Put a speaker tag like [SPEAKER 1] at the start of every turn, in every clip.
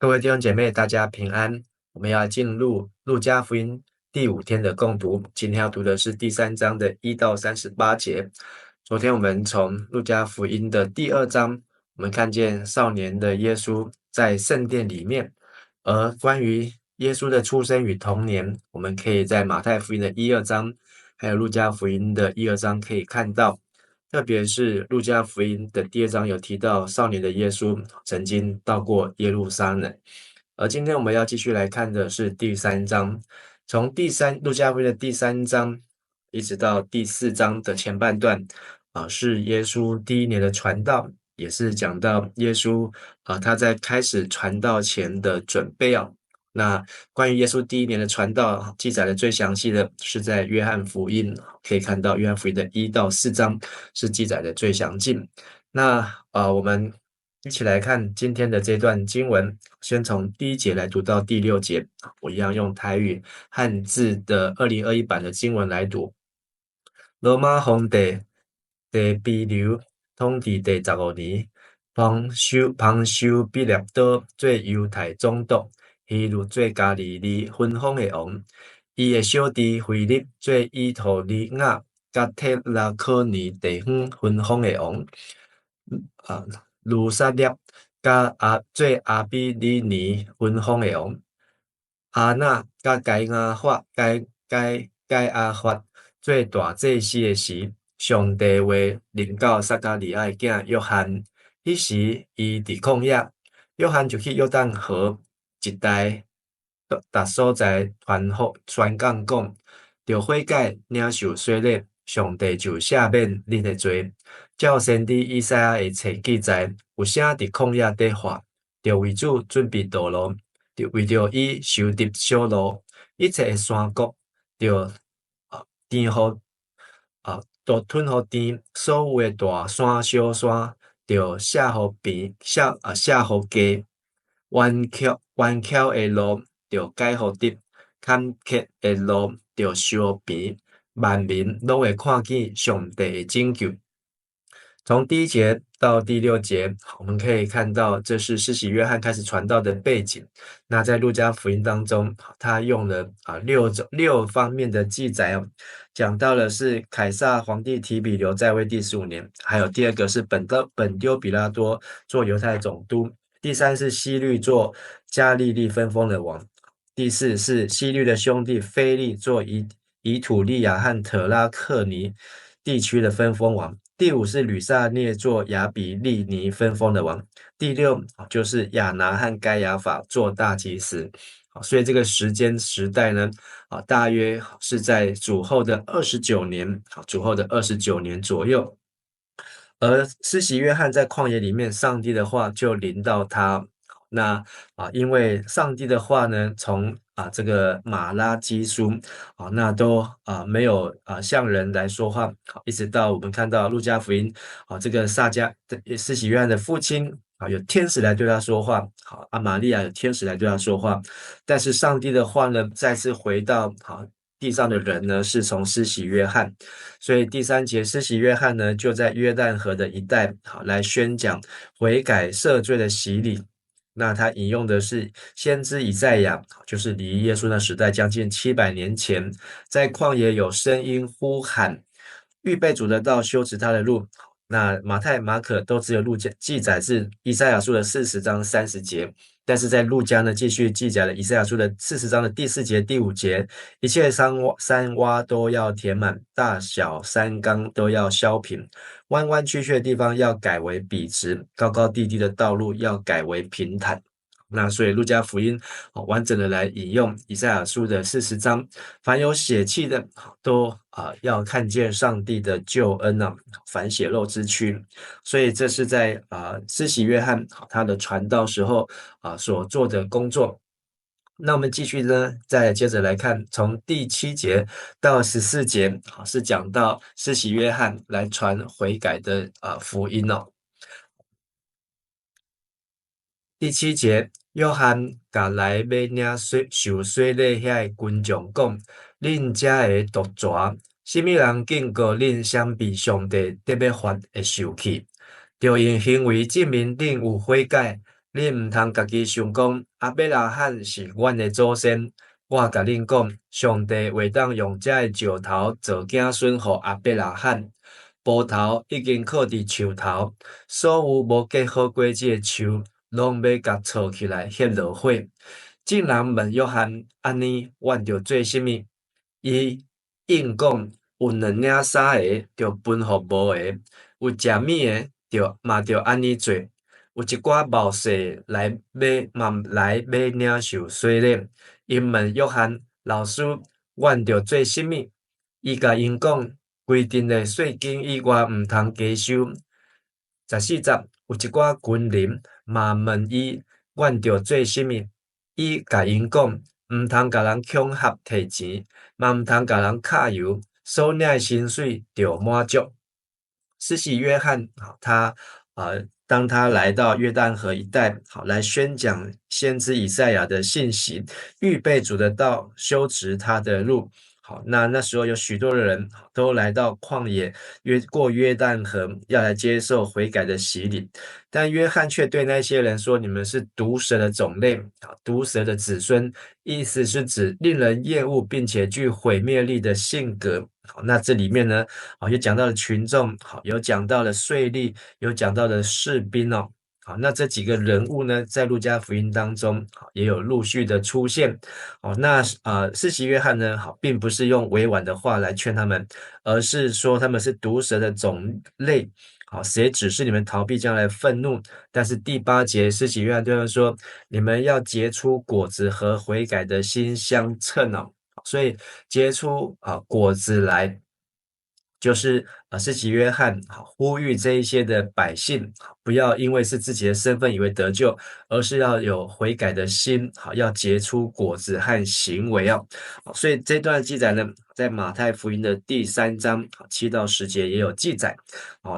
[SPEAKER 1] 各位弟兄姐妹，大家平安。我们要进入路加福音第5天的共读，今天要读的是第3章的1到38节。昨天我们从路加福音的第2章，我们看见少年的耶稣在圣殿里面，而关于耶稣的出生与童年，我们可以在马太福音的1、2章，还有路加福音的1、2章可以看到。特别是路加福音的第2章有提到少年的耶稣曾经到过耶路撒冷，而今天我们要继续来看的是第3章，从路加福音的第3章一直到第4章的前半段，是耶稣第1年的传道，也是讲到耶稣他在开始传道前的准备那关于耶稣第1年的传道，记载的最详细的是在约翰福音，可以看到约翰福音的1到4章是记载的最详尽。那我们一起来看今天的这段经文，先从第1节来读到第6节，我一样用台语汉字的2021版的经文来读。罗马皇帝第比留统治第15年，彭修毕列多做犹太总督，希律做加利利分封的王，伊的小弟腓力做伊图利亚甲特拉科尼地方分封的王，卢撒列做阿比利尼分封的王，阿那甲该亚法做大祭司的时，上帝话临到撒加利亚的囝约翰，迄时伊伫旷野，约翰就去约旦河一带达所在宣讲讲，着悔改领受洗礼，上帝就赦免恁的罪。照先知以赛亚的册记载，有啥伫旷野底话，着为主准备道路，着为着伊受得小路，一切的山谷着填互都吞互甜，所有的大山小山着写互平，写互低，弯曲的路着改互直，坎坷的路着修平，万民拢会看见上帝的拯救。从第1节到第6节，我们可以看到这是施洗约翰开始传道的背景。那在路加福音当中，他用了6方面的记载讲到的是凯撒皇帝提比留在位第15年，还有第2个是本丢比拉多做犹太总督，第3是希律做加利利分封的王，第4是希律的兄弟腓力做以土利亚和特拉克尼地区的分封王，第5是吕撒涅做亚比利尼分封的王，第6就是亚拿和该亚法做大祭司。所以这个时代呢，大约是在主后的29年左右。而施洗约翰在旷野里面，上帝的话就临到他。那因为上帝的话呢，从这个马拉基书那都没有向人来说话，一直到我们看到路加福音这个施洗约翰的父亲有天使来对他说话，玛利亚有天使来对他说话，但是上帝的话呢，再次回到地上的人呢，是从施洗约翰，所以第3节施洗约翰呢，就在约旦河的一带来宣讲悔改赦罪的洗礼。那他引用的是先知以赛亚，就是离耶稣那时代将近700年前，在旷野有声音呼喊，预备主的道，修直他的路。那马太、马可都只有记载是以赛亚书的40章30节，但是在路加呢，继续记载了以赛亚书的40章的第4节、第5节，一切山洼都要填满，大小山冈都要削平，弯弯曲曲的地方要改为笔直，高高低低的道路要改为平坦。那所以路加福音完整的来引用以赛亚书的40章，凡有血气的都要看见上帝的救恩凡血肉之躯。所以这是在施洗约翰他的传道时候所做的工作。那我们继续呢，再接着来看，从第7节到14节是讲到施洗约翰来传悔改的福音第7节，约翰甲来要领受洗礼遐的群众讲：恁遮的毒蛇，什么人警告恁闪避上帝得要发的受气？就用行为证明恁有悔改，你毋通家己想讲阿伯拉罕是阮的祖先。我甲恁讲，上帝会当用遮个石头做子孙互阿伯拉罕。葡萄已经靠伫树头，所有无结好果子的树，拢要甲插起来歇落火。众人问约翰安尼，阮着做甚物？伊应讲：有2领3个，着分互无个；有食物的，着安尼做。有一寡冒失来买领受洗礼。因问约翰老师：阮着做甚物？伊甲因讲：规定的税金以外，毋通加收。14节有一寡军人嘛问伊：阮着做甚物？伊甲因讲：毋通甲人恐吓摕钱，嘛毋通甲人揢油，所领的薪水着满足。施洗约翰，当他来到约旦河一带，来宣讲先知以赛亚的信息，预备主的道，修直他的路。好，那时候有许多的人都来到旷野，过约旦河，要来接受悔改的洗礼。但约翰却对那些人说：“你们是毒蛇的种类，毒蛇的子孙。”意思是指令人厌恶并且具毁灭力的性格。好，那这里面呢，有讲到了群众，有讲到了税吏，有讲到了士兵哦。好，那这几个人物呢，在路加福音当中，也有陆续的出现。那施洗约翰呢，并不是用委婉的话来劝他们，而是说他们是毒蛇的种类。好，谁指示你们逃避将来愤怒？但是第8节，施洗约翰对他们说：“你们要结出果子和悔改的心相称哦。”所以结出果子来，就是施洗约翰呼吁这一些的百姓，不要因为是自己的身份以为得救，而是要有悔改的心，要结出果子和行为哦。所以这段记载呢，在马太福音的第3章7到10节也有记载。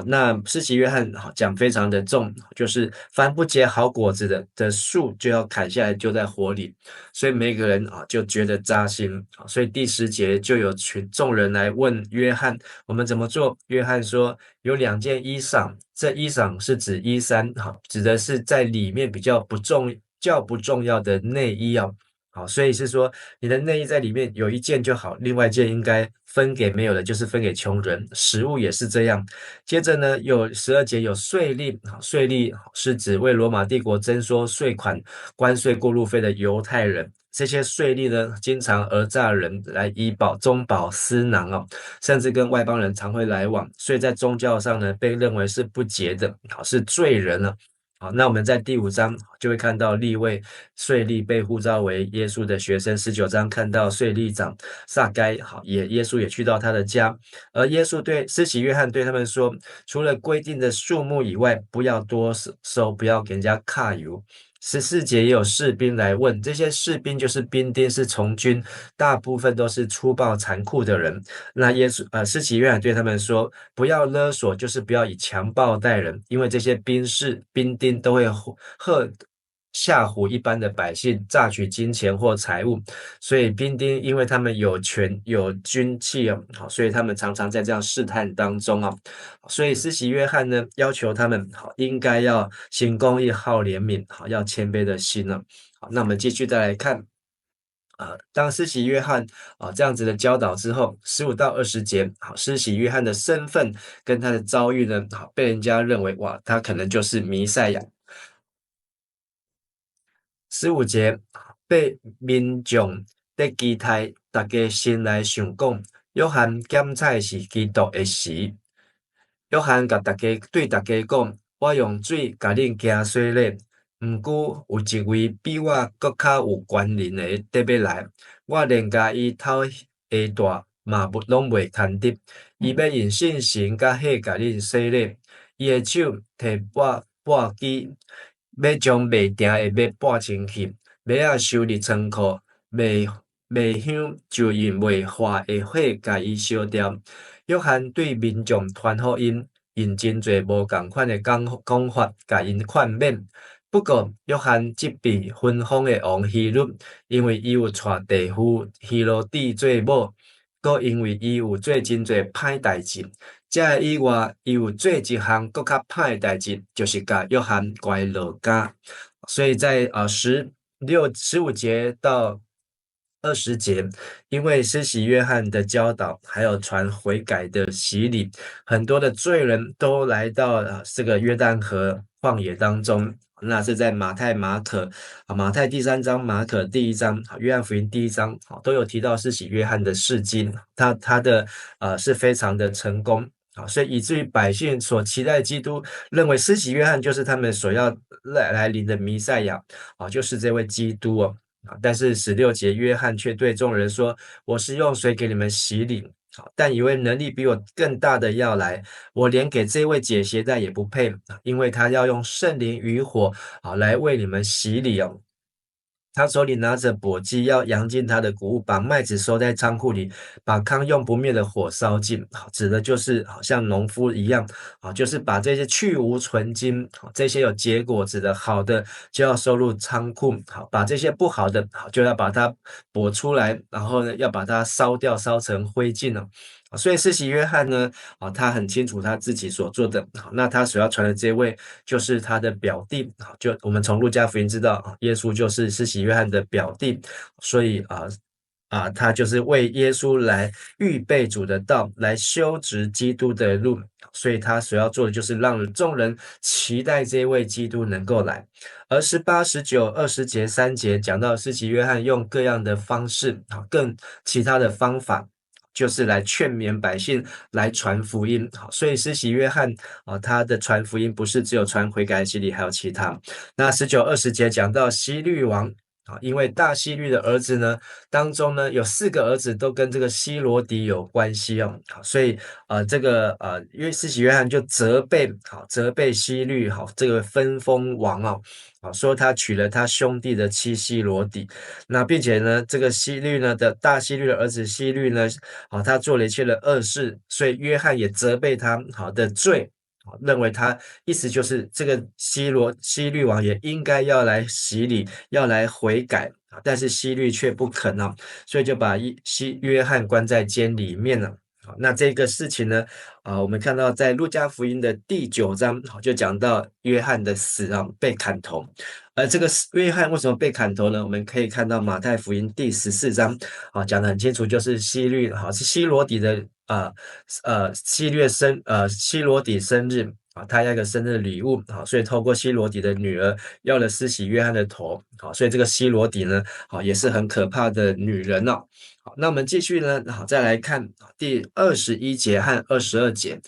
[SPEAKER 1] 那施洗约翰讲非常的重，就是凡不结好果子的树就要砍下来丢在火里。所以每个人就觉得扎心。所以第10节就有众人来问约翰，我们怎么做？约翰说有2件衣裳，这衣裳是指衣衫，指的是在里面比较不重要的内衣哦。好，所以是说你的内衣在里面有1件就好，另外1件应该分给没有的，就是分给穷人。食物也是这样。接着呢，有12节有税吏，税吏是指为罗马帝国征收税款、关税、过路费的犹太人。这些税吏呢，经常讹诈人来以中饱私囊哦，甚至跟外邦人常会来往，所以在宗教上呢，被认为是不洁的，是罪人了。好，那我们在第5章就会看到利未税吏被呼召为耶稣的学生，19章看到税吏长撒该，耶稣也去到他的家，而耶稣对施洗约翰对他们说，除了规定的数目以外，不要多收，不要给人家揩油。14节也有士兵来问，这些士兵就是兵丁，是从军，大部分都是粗暴残酷的人。那施洗约翰对他们说，不要勒索，就是不要以强暴待人，因为这些兵丁都会吓唬一般的百姓，榨取金钱或财物。所以兵丁因为他们有权有军器哦，所以他们常常在这样试探当中哦。所以施洗约翰呢，要求他们应该要行公义、好怜悯，要谦卑的心呢。好，那我们继续再来看。当施洗约翰这样子的教导之后，15到20节，施洗约翰的身份跟他的遭遇呢，被人家认为哇，他可能就是弥赛亚。15节，被民众在期待，大家先来想讲，约翰检采是基督的时，约翰对大家讲，我用水甲恁行洗礼，毋久有一位比我搁较有权能的得要来，我连甲伊头下大嘛拢袂牵得，伊要用信心甲火甲恁洗礼，伊的手摕拨机，要将未定的麦拨清去，麦仔收入仓库，麦香就用未化的火甲伊烧掉。约翰对民众传福音，用真侪无共款的讲法，甲因劝勉。不过，约翰责备分封的王希律，因为伊有娶弟妇希罗底做某，搁因为伊有做真侪歹代志。这以外，伊有做一项搁较歹的代志，就是甲约翰关落监。所以在15节到20节，因为施洗约翰的教导，还有传悔改的洗礼，很多的罪人都来到这个约旦河旷野当中。那是在马太、马可马太第3章、马可第1章、约翰福音第1章都有提到施洗约翰的事迹，他的是非常的成功。所以以至于百姓所期待的基督，认为施洗约翰就是他们所要来临的弥赛亚就是这位基督但是16节，约翰却对众人说：“我是用水给你们洗礼，但以为能力比我更大的要来，我连给这位解鞋带也不配，因为他要用圣灵与火来为你们洗礼他手里拿着簸箕，要扬进他的谷物，把麦子收在仓库里，把糠用不灭的火烧尽。指的就是好像农夫一样就是把这些去无存精，这些有结果子的好的就要收入仓库，把这些不好的就要把它拨出来，然后呢要把它烧掉，烧成灰烬了。所以施洗约翰呢他很清楚他自己所做的，那他所要传的这位就是他的表弟，就我们从路加福音知道耶稣就是施洗约翰的表弟，所以他就是为耶稣来预备主的道，来修直基督的路，所以他所要做的就是让众人期待这位基督能够来。而18、19、20节、3节讲到施洗约翰用各样的方式更其他的方法，就是来劝勉百姓来传福音。所以施洗约翰他的传福音不是只有传悔改洗礼，还有其他。那19、20节讲到希律王因为大希律的儿子呢当中呢有4个儿子都跟这个希罗底有关系所以这个因为施洗约翰就责备希律这个分封王说他娶了他兄弟的妻希罗底。那并且呢这个希律呢的大希律的儿子希律呢他做了一切的恶事，所以约翰也责备他的罪，认为他意思就是这个希律王也应该要来洗礼，要来悔改但是希律却不肯所以就把约翰关在监里面了。那这个事情呢我们看到在路加福音的第9章就讲到约翰的死被砍头。而这个约翰为什么被砍头呢？我们可以看到马太福音第14章讲得很清楚，就是希律是希罗底的希罗底生日他要一个生日礼物所以透过希罗底的女儿要了施洗约翰的头所以这个希罗底呢也是很可怕的女人好，那我们继续呢再来看第21节和22节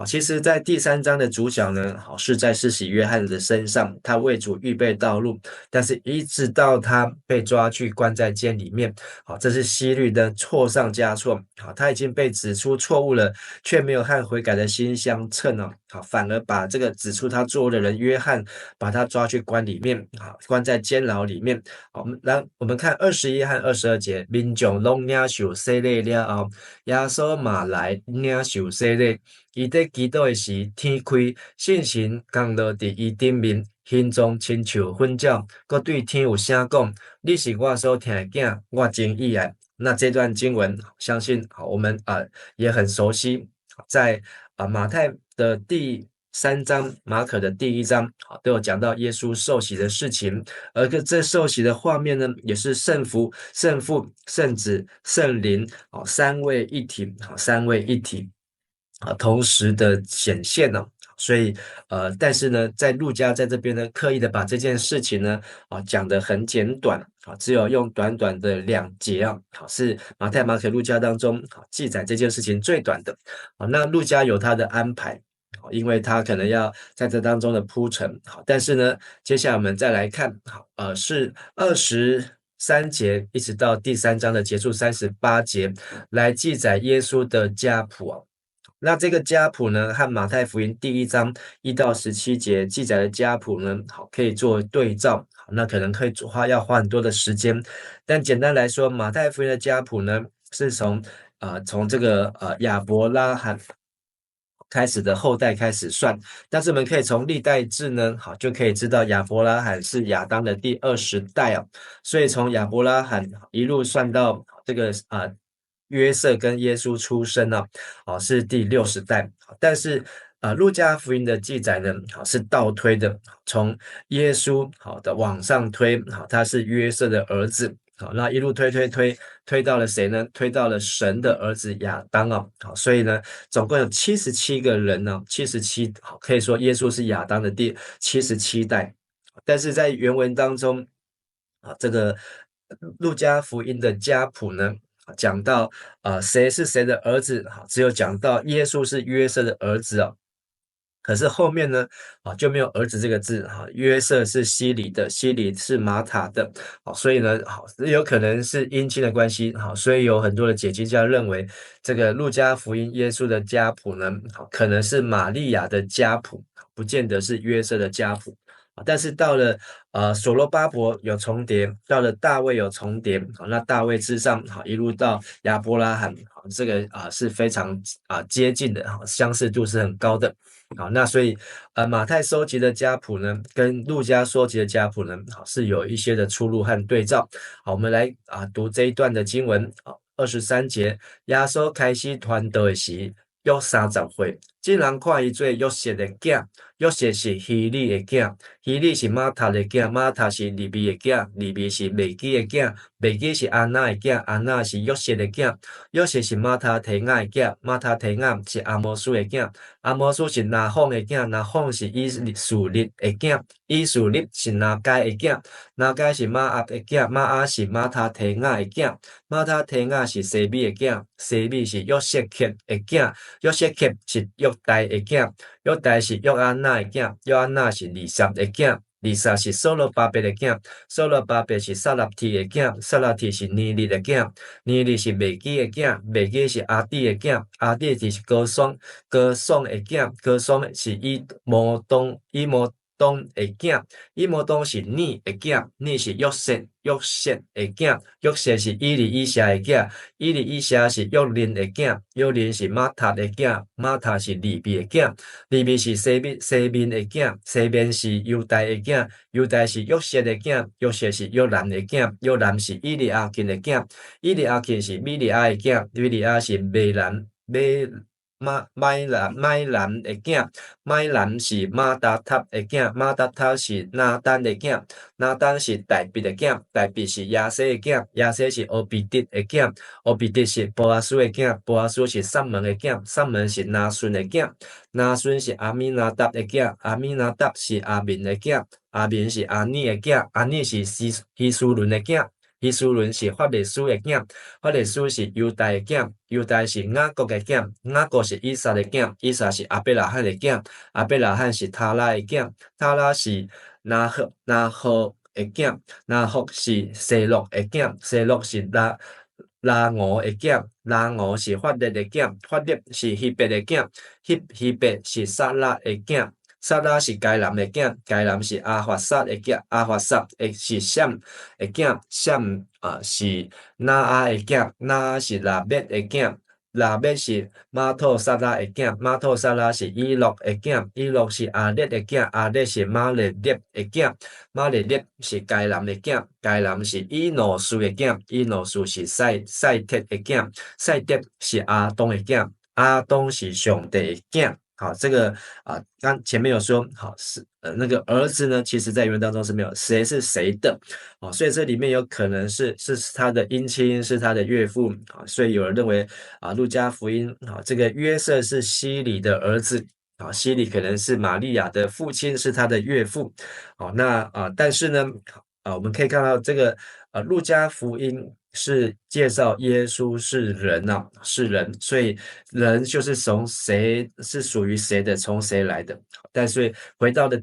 [SPEAKER 1] 其实在第3章的主角呢是在施洗约翰的身上，他为主预备道路，但是一直到他被抓去关在监里面这是希律的错上加错他已经被指出错误了，却没有和悔改的心相称反而把这个指出他错误的人约翰把他抓去关里面关在监牢里面我们看21和22节，民众拢领受洗礼了后，耶稣嘛来领受洗礼，伊在祈祷的时，天开，圣神降落伫伊顶面，形状亲像粉鸟，佮对天有声讲：“你是我所疼的囝，我真意爱。”那这段经文，相信我们也很熟悉，在马太的第3章、马可的第1章都有讲到耶稣受洗的事情，而这受洗的画面呢，也是圣父、圣子、圣灵三位一体同时的显现所以但是呢在路加在这边呢刻意的把这件事情呢讲得很简短只有用短短的2节是马太、马可、路加当中记载这件事情最短的那路加有他的安排，因为他可能要在这当中的铺陈但是呢接下来我们再来看是23节一直到第3章的结束38节来记载耶稣的家谱那这个家谱呢和马太福音第1章1到17节记载的家谱呢可以做对照，那可能要花很多的时间，但简单来说马太福音的家谱呢是从这个亚伯拉罕开始的后代开始算，但是我们可以从历代志呢就可以知道亚伯拉罕是亚当的第20代所以从亚伯拉罕一路算到这个约瑟跟耶稣出生是第60代，但是路加福音的记载呢，是倒推的，从耶稣的往上推，他是约瑟的儿子。好，那一路推到了谁呢？推到了神的儿子亚当啊。好，所以呢，总共有77个人呢，77，可以说耶稣是亚当的第77代。但是在原文当中，这个路加福音的家谱呢，讲到谁是谁的儿子，只有讲到耶稣是约瑟的儿子啊。可是后面呢，就没有儿子这个字哈。约瑟是西里的，西里是马塔的，所以呢，有可能是姻亲的关系，所以有很多的解经家认为，这个路加福音耶稣的家谱呢，可能是玛利亚的家谱，不见得是约瑟的家谱。但是到了所罗巴伯有重叠，到了大卫有重叠，那大卫之上一路到亚伯拉罕，这个是非常接近的，相似度是很高的。好，那所以马太收集的家谱呢，跟路加收集的家谱呢，是有一些的出入和对照。好，我们来读这一段的经文，23节，耶稣开始传道的时，约30岁，众人看伊做约瑟的囝，约瑟是希利的囝，希利是马塔的囝，马塔是利比的囝，利比是麦基的囝，麦基是安娜的囝，安娜是约瑟的囝，约瑟是马塔提亚的囝，马塔提亚是阿摩斯的囝，阿摩斯是拿凤的囝，拿凤是以数列的囝，以数列是拿该的囝，拿该是马阿的囝，马阿是马塔提亚的囝，马塔提亚是西米的囝，西米是约瑟克的囝。约瑟克是约大的囝，约大是约安娜的囝，约安娜是利撒的囝，利撒是所罗巴伯的囝，所罗巴伯是撒拉提的囝，撒拉提是尼利的囝，尼利是麦基的囝，麦基是阿弟的囝，阿弟是哥爽，哥爽的囝，哥爽是以摩东的囝，以摩东是尼的囝，尼是约瑟的囝，约瑟是以利以下的囝，以利以下是约林的囝，约林是马塔的囝，马塔是利比的囝，利比是西面的囝，西面是犹大的囝，犹大是约瑟的囝，约瑟是约兰的囝，约兰是以利亚金的囝，以利亚金是米利亚的囝，米利亚是麦兰的囝，麦兰是马达塔的囝，马达塔是拿单的囝，拿单是大比的囝，大比是亚西的囝，亚西是俄比迪的囝，俄比迪是波阿斯的囝，波阿斯是撒门的囝，撒门是拿顺的囝，拿顺是阿米拿达的囝，阿米拿达是阿明的囝，阿明是阿尼的囝，阿尼是希苏伦的囝。希苏伦是法利斯的囝，法利斯是犹大的囝，犹大是雅各的囝，雅各是以撒的囝，以撒是亚伯拉罕的囝，亚伯拉罕是他拉的囝，他拉是拿赫的囝，拿赫是西洛的囝，西洛是拉俄的囝，拉俄是法列的囝，法列是希伯的囝，希伯是撒拉的囝。撒拉是该南的囝，该南是阿法萨的囝，阿法萨是闪的囝，闪是拿阿的囝，拿阿是拉别的囝，拉别是马托萨拉的囝，马托萨拉是以诺的囝，以诺是阿列的囝，阿列是马列列的囝，马列列是该南的囝，该南是以诺苏的囝，以诺苏是赛特的囝，赛特是阿东的囝，阿东是上帝的囝。好，这个刚前面有说，好是那个儿子呢，其实在原文当中是没有谁是谁的，所以这里面有可能是他的姻亲，是他的岳父，所以有人认为路加福音这个约瑟是西里的儿子，西里可能是玛利亚的父亲，是他的岳父，那但是呢，我们可以看到这个路加福音是介绍耶稣是人是人，所以人就是从谁是属于谁的，从谁来的。但是回到的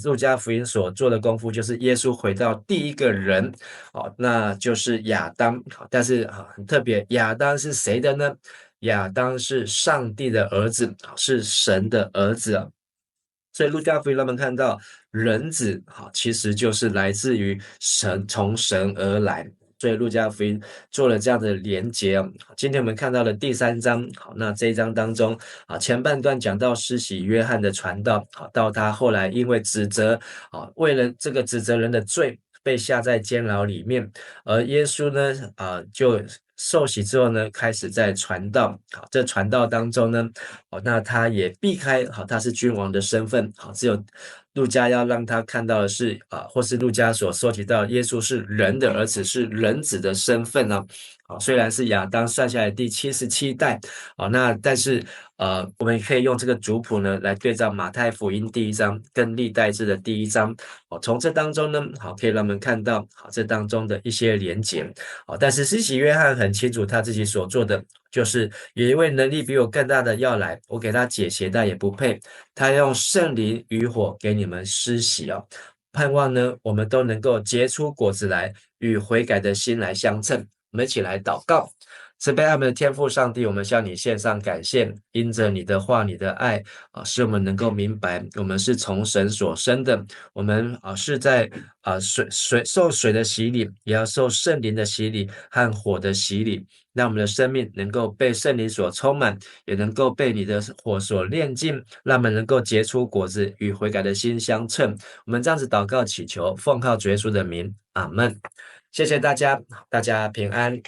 [SPEAKER 1] 路加福音所做的功夫，就是耶稣回到第一个人，那就是亚当。但是很特别，亚当是谁的呢？亚当是上帝的儿子，是神的儿子啊。所以路加福音让我们看到人子其实就是来自于神，从神而来。所以路加福音做了这样的连结。今天我们看到了第3章，那这一章当中前半段讲到施洗约翰的传道，到他后来因为指责为了这个指责人的罪被下在监牢里面，而耶稣呢就受洗之后呢，开始在传道。好，这传道当中呢，那他也避开他是君王的身份。好，只有路加要让他看到的是或是路加所收集到耶稣是人的儿子，是人子的身份呢。虽然是亚当算下来第77代，那但是我们可以用这个族谱呢来对照马太福音第1章跟历代志的第1章，从这当中呢，可以让我们看到这当中的一些连结。但是施洗约翰很清楚他自己所做的，就是有一位能力比我更大的要来，我给他解鞋带也不配，他用圣灵与火给你们施洗盼望呢，我们都能够结出果子来，与悔改的心来相称。我们一起来祷告。慈悲爱我们的天父上帝，我们向你献上感谢，因着你的话、你的爱使我们能够明白，我们是从神所生的，我们是在受水的洗礼，也要受圣灵的洗礼和火的洗礼，让我们的生命能够被圣灵所充满，也能够被你的火所炼净，让我们能够结出果子，与悔改的心相称。我们这样子祷告祈求，奉靠主耶稣的名，阿们。谢谢大家，大家平安。